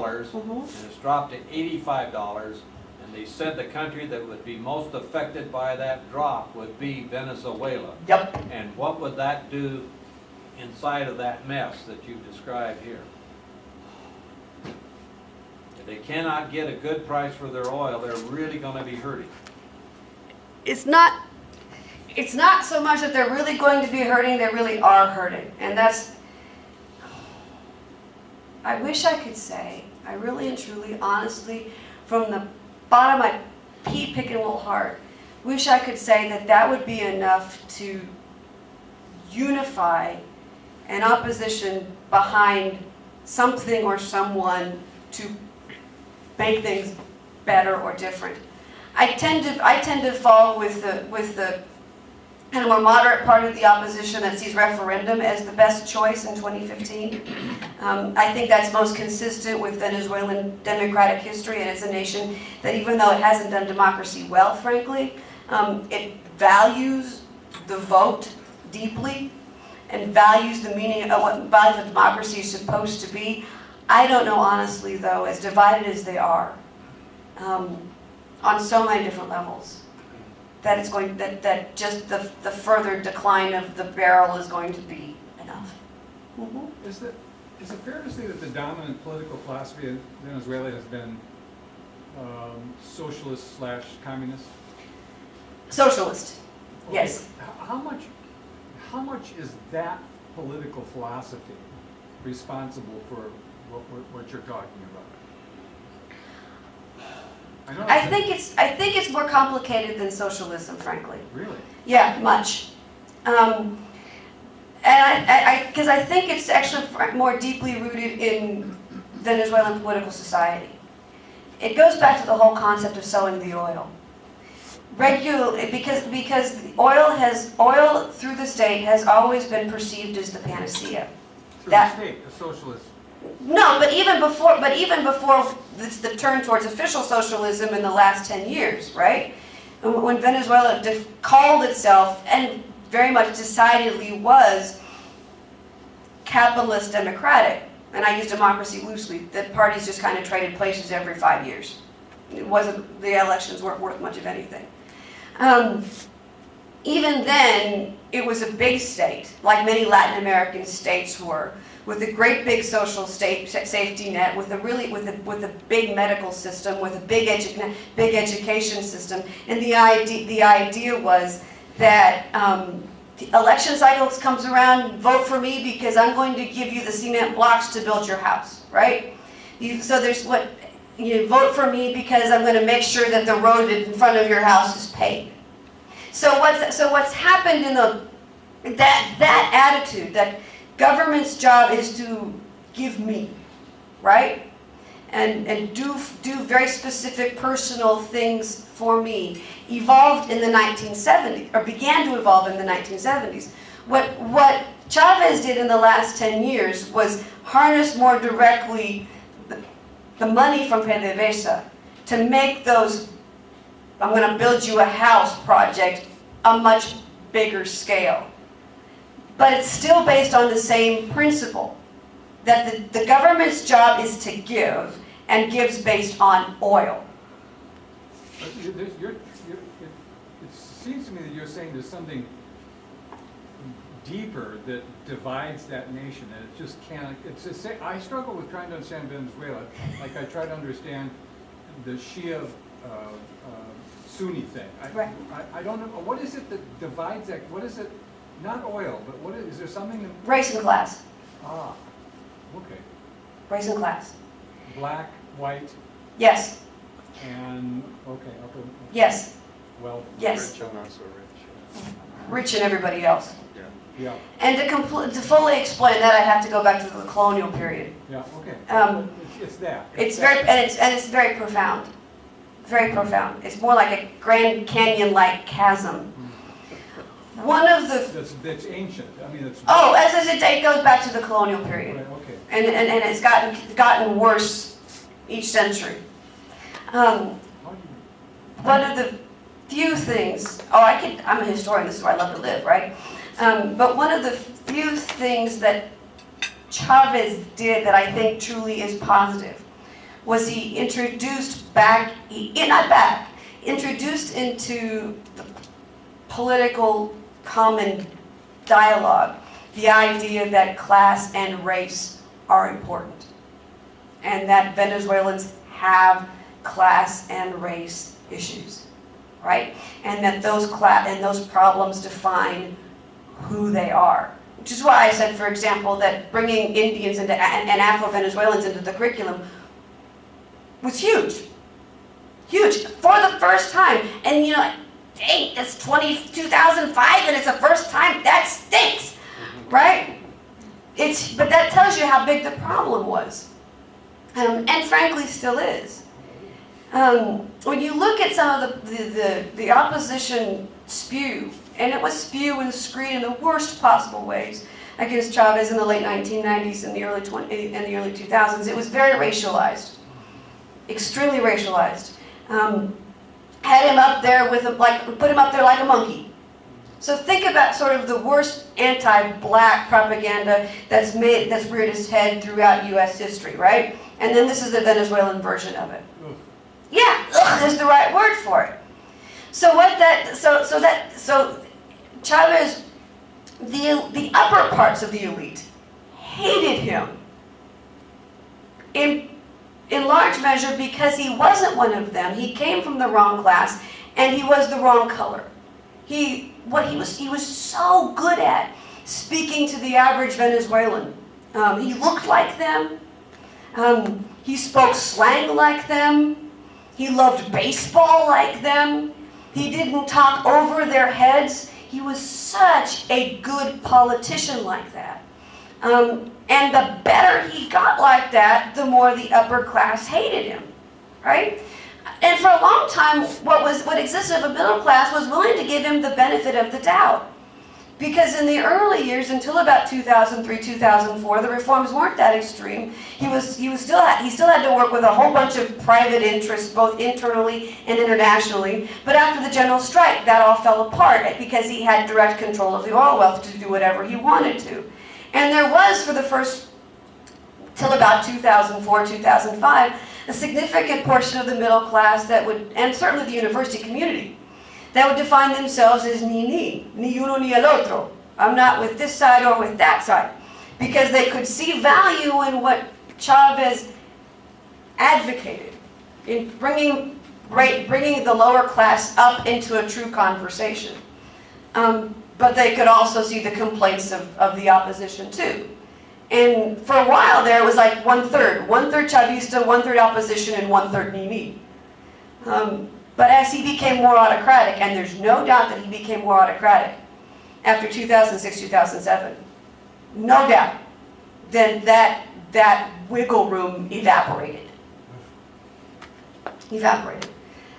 and it's dropped to $85. And they said the country that would be most affected by that drop would be Venezuela. Yep. And what would that do inside of that mess that you described here? If they cannot get a good price for their oil, they're really going to be hurting. It's not so much that they're really going to be hurting, they really are hurting. And that's, I wish I could say, I really and truly, honestly, from the bottom of my pea-picking little heart, wish I could say that that would be enough to unify an opposition behind something or someone to make things better or different. I tend to fall with the kind of more moderate part of the opposition that sees referendum as the best choice in 2015. I think that's most consistent with Venezuelan democratic history, and it's a nation that, even though it hasn't done democracy well, frankly, it values the vote deeply and values the meaning of what values of democracy is supposed to be. I don't know, honestly, though, as divided as they are, on so many different levels, that it's going that just the further decline of the barrel is going to be enough. Mm-hmm. Is it fair to say that the dominant political philosophy in Venezuela has been socialist/communist? Socialist, Okay. yes. How much is that political philosophy responsible for what you're talking about? I think it's more complicated than socialism, frankly. Really? Yeah, much. And because I think it's actually more deeply rooted in Venezuelan political society. It goes back to the whole concept of selling the oil. Because oil through the state has always been perceived as the panacea. Through the state, the socialist. No, but even before the turn towards official socialism in the last 10 years, right? When Venezuela called itself, and very much decidedly was, capitalist democratic, and I use democracy loosely, that parties just kind of traded places every 5 years. It wasn't, the elections weren't worth much of anything. Even then, it was a big state, like many Latin American states were, with a great big social safety net, with a big medical system, with a big education system, and the idea was that the election cycle comes around, vote for me because I'm going to give you the cement blocks to build your house, right? So there's vote for me because I'm going to make sure that the road in front of your house is paved. So what's happened in that attitude, that government's job is to give me, right? And do very specific personal things for me, evolved in the 1970s, or began to evolve in the 1970s. What Chavez did in the last 10 years was harness more directly the money from PDVSA to make those, I'm going to build you a house project, a much bigger scale. But it's still based on the same principle, that the government's job is to give, and gives based on oil. It seems to me that you're saying there's something deeper that divides that nation, that it just can't. I struggle with trying to understand Venezuela, like I try to understand the Shia Sunni thing. I don't know, what is it that divides that? What is it? Not oil, but what is there something? Race and class. Ah, okay. Race and class. Black, white. Yes. And okay. Yes. Well. Yes. Rich and not so rich. Rich and everybody else. Yeah. Yeah. And to fully explain that, I have to go back to the colonial period. Yeah. Okay. It's that. It's very profound. Very profound. It's more like a Grand Canyon-like chasm. One of the that's ancient. I mean, it's. Oh, as I said, it goes back to the colonial period. Right, okay. And it's gotten worse each century. One of the few things. I'm a historian. This is where I love to live, right? But one of the few things that Chavez did that I think truly is positive was he introduced introduced into the political common dialogue the idea that class and race are important, and that Venezuelans have class and race issues, right? And that those problems define who they are. Which is why I said, for example, that bringing Indians and Afro-Venezuelans into the curriculum was huge. Huge. For the first time. And you know, dang, it's 2005 and it's the first time. That stinks, right? But that tells you how big the problem was. And frankly still is. When you look at some of the opposition spew, and it was spew and screed in the worst possible ways against Chavez in the late 1990s and the early 2000s, it was very racialized, extremely racialized. Had him up there put him up there like a monkey. So think about sort of the worst anti-black propaganda that's reared its head throughout U.S. history, right? And then this is the Venezuelan version of it. Yeah, is the right word for it. So Chavez, the upper parts of the elite hated him in large measure because he wasn't one of them. He came from the wrong class and he was the wrong color. He was so good at speaking to the average Venezuelan. He looked like them. He spoke slang like them. He loved baseball like them. He didn't talk over their heads. He was such a good politician like that. And the better he got like that, the more the upper class hated him, right? And for a long time, what existed of a middle class was willing to give him the benefit of the doubt. Because in the early years, until about 2003, 2004, the reforms weren't that extreme. He still had to work with a whole bunch of private interests, both internally and internationally. But after the general strike, that all fell apart because he had direct control of the oil wealth to do whatever he wanted to. And there was, for the first, till about 2004, 2005, a significant portion of the middle class that would, and certainly the university community, that would define themselves as ni uno ni el otro. I'm not with this side or with that side. Because they could see value in what Chavez advocated, in bringing the lower class up into a true conversation. But they could also see the complaints of the opposition too. And for a while there, it was like one-third Chavista, one-third opposition, and one-third Nini. But as he became more autocratic, and there's no doubt that he became more autocratic after 2006, 2007, no doubt, then that wiggle room evaporated.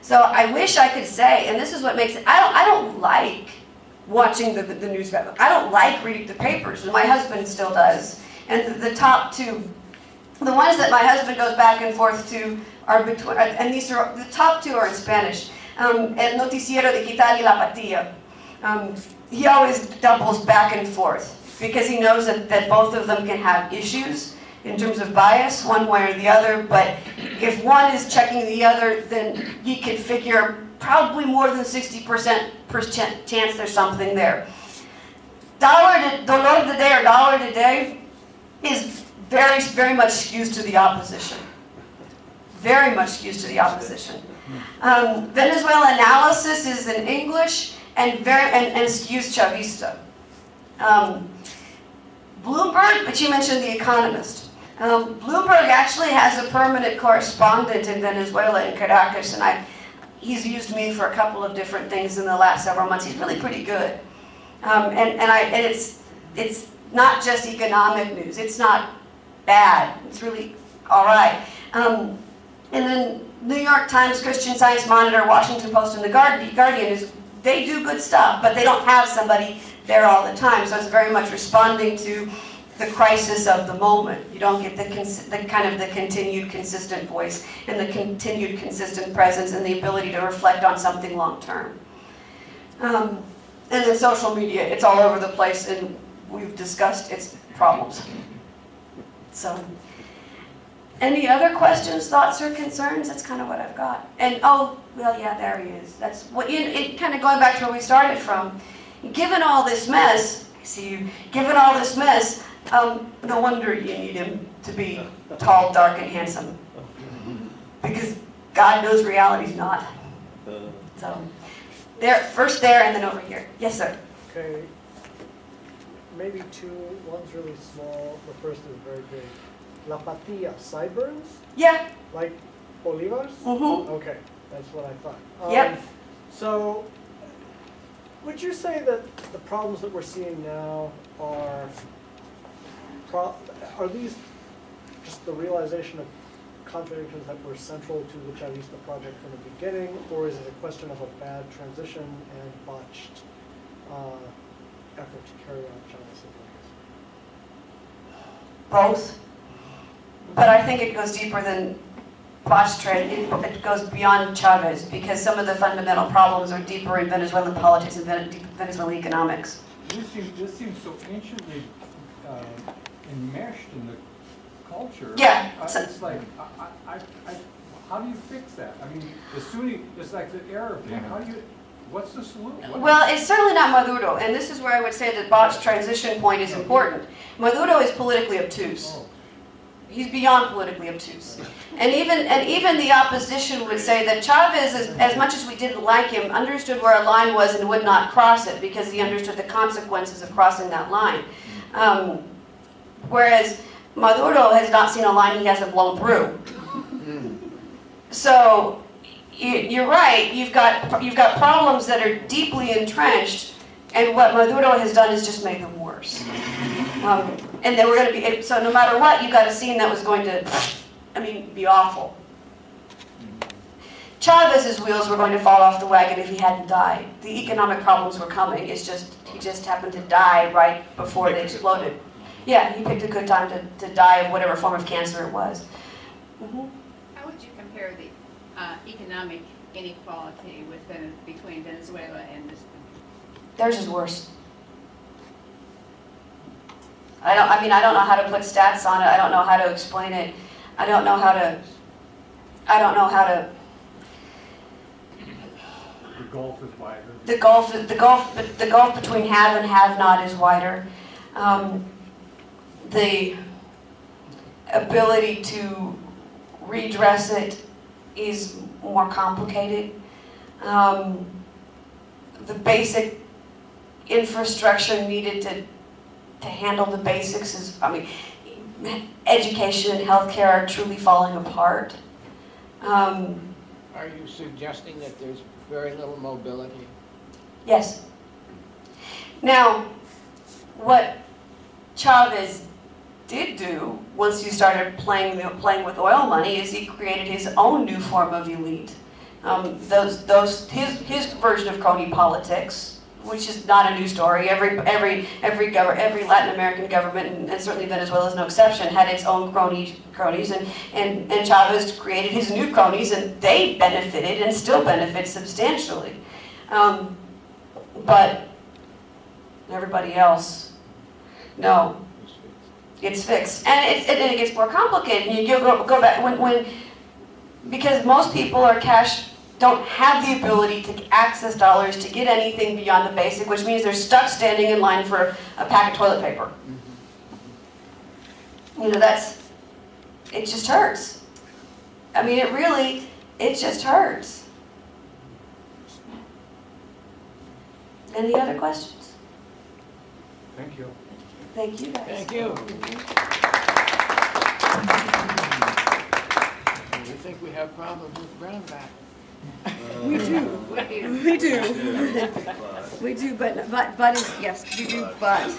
So I wish I could say, and this is what makes it, I don't like watching the news. I don't like reading the papers, and my husband still does. And the top two, the ones that my husband goes back and forth to are between, and these are, the top two are in Spanish. El Noticiero Digital y La Patilla. He always doubles back and forth because he knows that both of them can have issues in terms of bias, one way or the other, but if one is checking the other, then he can figure probably more than 60% chance there's something there. Dollar today is very, very much skews to the opposition. Very much skews to the opposition. Venezuela analysis is in English and skews Chavista. Bloomberg, but you mentioned The Economist. Bloomberg actually has a permanent correspondent in Venezuela, in Caracas, and he's used me for a couple of different things in the last several months. He's really pretty good. And it's not just economic news. It's not bad. It's really all right. And then New York Times, Christian Science Monitor, Washington Post, and The Guardian, they do good stuff, but they don't have somebody there all the time. So it's very much responding to the crisis of the moment. You don't get the continued consistent voice and the continued consistent presence and the ability to reflect on something long term. And then social media, it's all over the place, and we've discussed its problems. So, Any other questions, thoughts, or concerns? That's kind of what I've got. And, oh, well, yeah, there he is. That's what, it kind of going back to where we started from. Given all this mess, I see you, given all this mess, no wonder you need him to be tall, dark, and handsome. Because God knows reality's not. So, there, first there and then over here. Yes, sir. Okay, maybe two. One's really small. The first is very big. La patilla, sideburns? Yeah. Like bolivars? Mm-hmm. Okay, that's what I thought. Yep. So, would you say that the problems that we're seeing now are these just the realization of contradictions that were central to the Chavista project from the beginning, or is it a question of a bad transition and botched effort to carry out Chavista plans? Both. But I think it goes deeper than botched trade. It goes beyond Chavez because some of the fundamental problems are deeper in Venezuelan politics and Venezuelan economics. This seems so anciently enmeshed in the culture. Yeah. It's like, how do you fix that? I mean, the Sunni, it's like the Arab thing. How do you, what's the solution? Well, it's certainly not Maduro, and this is where I would say that botched transition point is important. Maduro is politically obtuse. Oh. He's beyond politically obtuse. And even the opposition would say that Chavez, as much as we didn't like him, understood where a line was and would not cross it because he understood the consequences of crossing that line. Whereas Maduro has not seen a line he hasn't blown through. So you're right. You've got problems that are deeply entrenched, and what Maduro has done is just make them worse. And they were going to be, so no matter what, you got a scene that was going to, be awful. Chavez's wheels were going to fall off the wagon if he hadn't died. The economic problems were coming. It's just, he just happened to die right before they exploded. Yeah, he picked a good time to die of whatever form of cancer it was. Mm-hmm. How would you compare the economic inequality between Venezuela and this country? Theirs is worse. I don't know how to put stats on it. I don't know how to explain it. I don't know how to. The gulf is wider. The gulf between have and have not is wider. The ability to redress it is more complicated. The basic infrastructure needed to handle the basics is, education and healthcare are truly falling apart. Are you suggesting that there's very little mobility? Yes. Now, what Chavez did do, once he started playing with oil money, is he created his own new form of elite. His version of crony politics, which is not a new story. Every Latin American government, and certainly Venezuela is no exception, had its own cronies, and Chavez created his new cronies, and they benefited and still benefit substantially. But everybody else, no, it's fixed, and it gets more complicated. And you go back because most people are don't have the ability to access dollars to get anything beyond the basic, which means they're stuck standing in line for a pack of toilet paper. It just hurts. It just hurts. Any other questions? Thank you. Thank you, guys. Thank you. We think we have problems with Brownback. We do. We do. We do, but is, yes, we do, but.